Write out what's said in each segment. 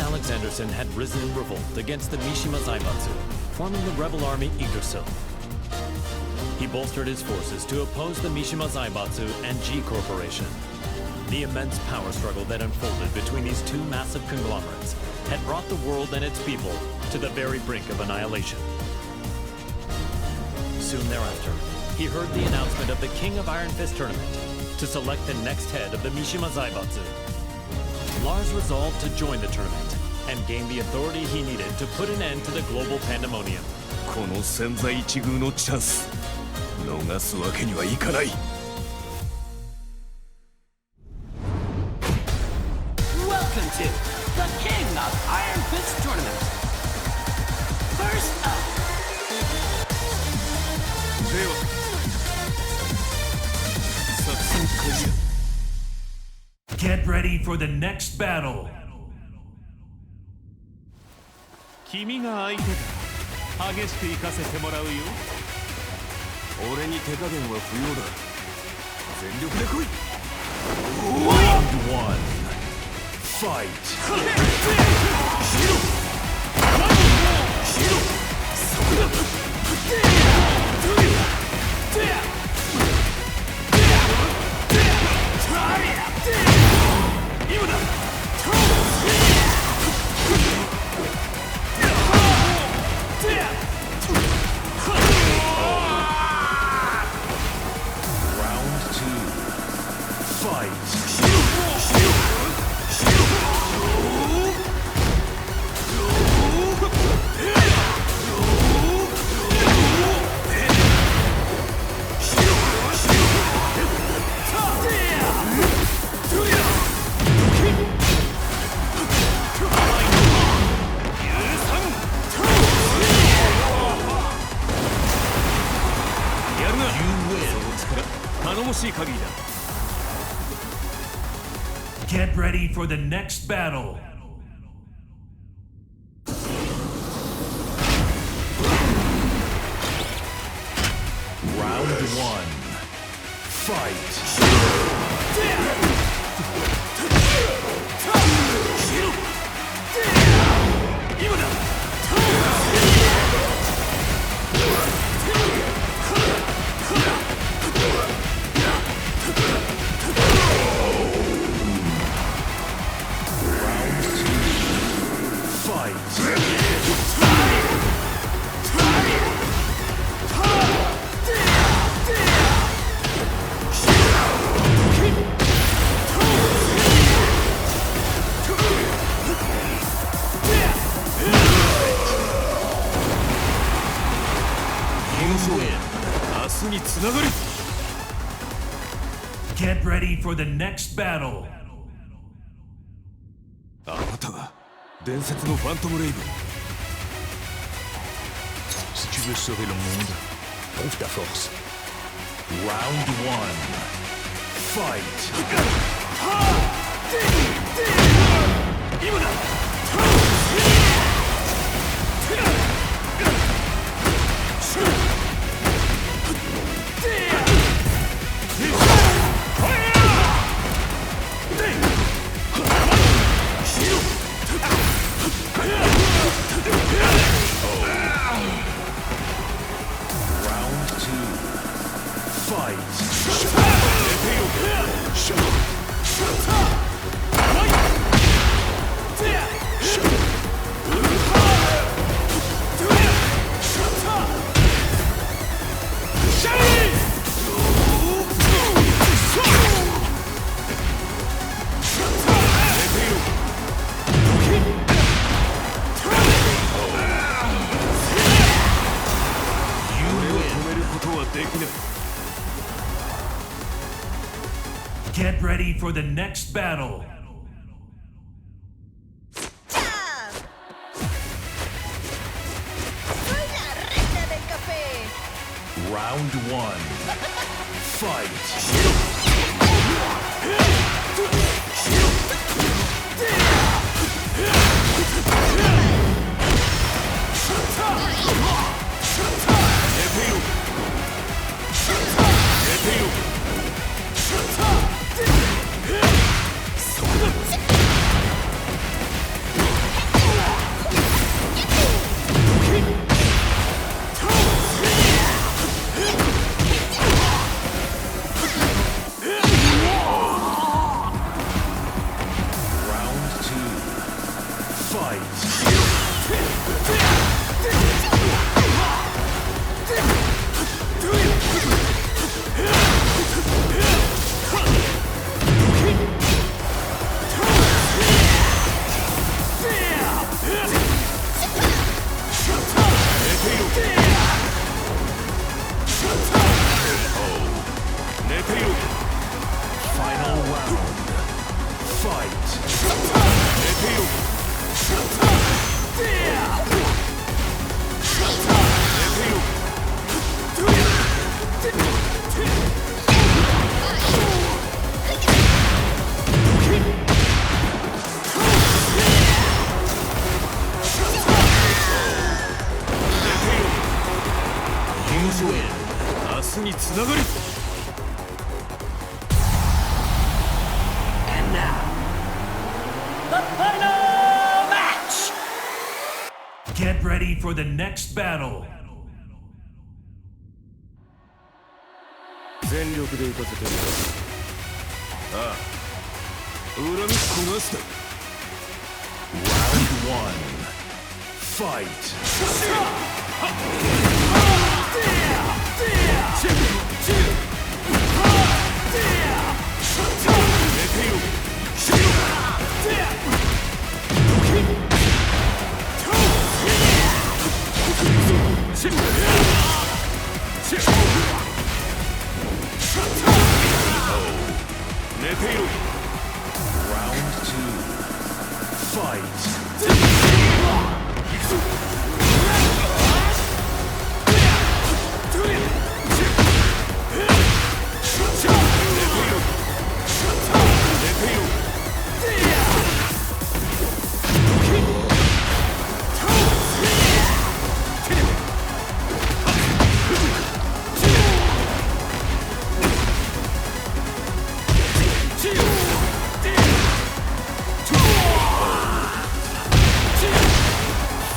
Alexandersson had risen in revolt against the Mishima Zaibatsu, forming the rebel army Yggdrasil. He bolstered his forces to oppose the Mishima Zaibatsu and G Corporation. The immense power struggle that unfolded between these two massive conglomerates had brought the world and its people to the very brink of annihilation. Soon thereafter, he heard the announcement of the King of Iron Fist tournament to select the next head of the Mishima Zaibatsu. Lars resolved to join the tournament and gain the authority he needed to put an end to the global pandemonium. この千載一遇のチャンス、逃すわけにはいかない。Welcome to the King of Iron Fist tournament. First up. では、作戦開始。 Get ready for the next battle. 君が相手だ。激しく行かせてもらうよ。俺に手加減は不要だ。全力で来い。Round one. Fight. Get ready for the next battle. Round one. Fight. Get ready for the next battle. あなたが伝説のファントムレイブン。Si tu veux sauver le monde, prouve ta force. Round one. Fight. Get ready for the next battle. Round one. Fight. つながる。 And now, the final match! Get ready for the next battle. 全力で行かせてみろ。ああ、恨みっこなしだ。 Round 1. Fight. Round 2. Fight.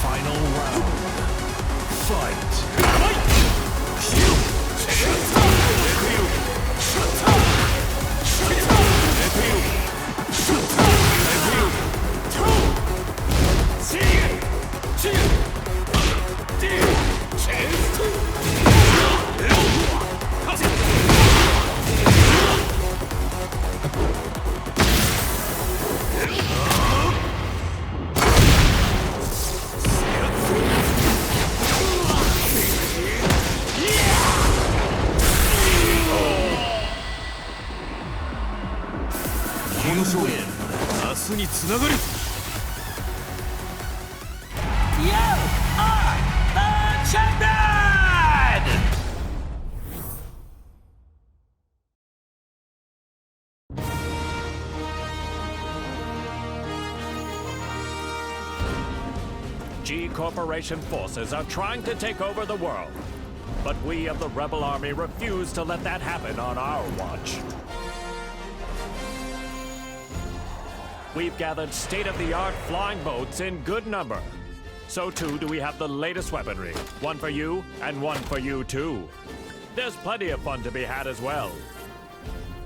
Final round. Fight. Win. 明日につながる。 You are the champion! G Corporation forces are trying to take over the world. But we of the Rebel Army refuse to let that happen on our watch. We've gathered state-of-the-art flying boats in good number. So too do we have the latest weaponry. One for you, and one for you too. There's plenty of fun to be had as well.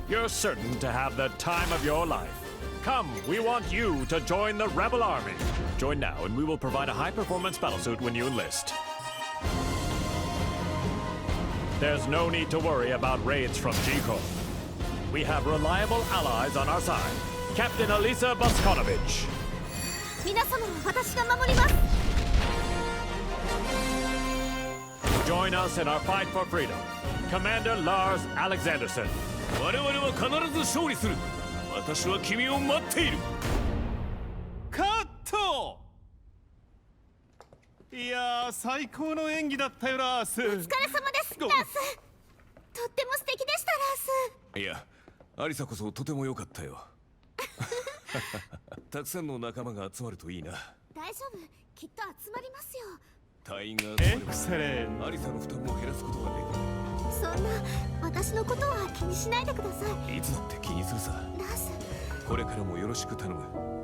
You're certain to have the time of your life. Come, we want you to join the Rebel Army. Join now and we will provide a high-performance battlesuit when you enlist. There's no need to worry about raids from G-Corp. We have reliable allies on our side. Captain Elisa Boskonovich. 皆様は私が守ります。 Join us in our fight for freedom. Commander Lars Alexandersson. 我々は必ず勝利する。私は君を待っている。カット。いやー、最高の演技だったよ、ラース。お疲れ様です、ラース。とっても素敵でした、ラース。いや、アリサこそとても良かったよ。たくさんの仲間が集まるといいな。大丈夫、きっと集まりますよ。隊員が集まればアリサの負担も減らすことができる。そんな私のことは気にしないでください。いつだって気にするさ。ラース、これからもよろしく頼む。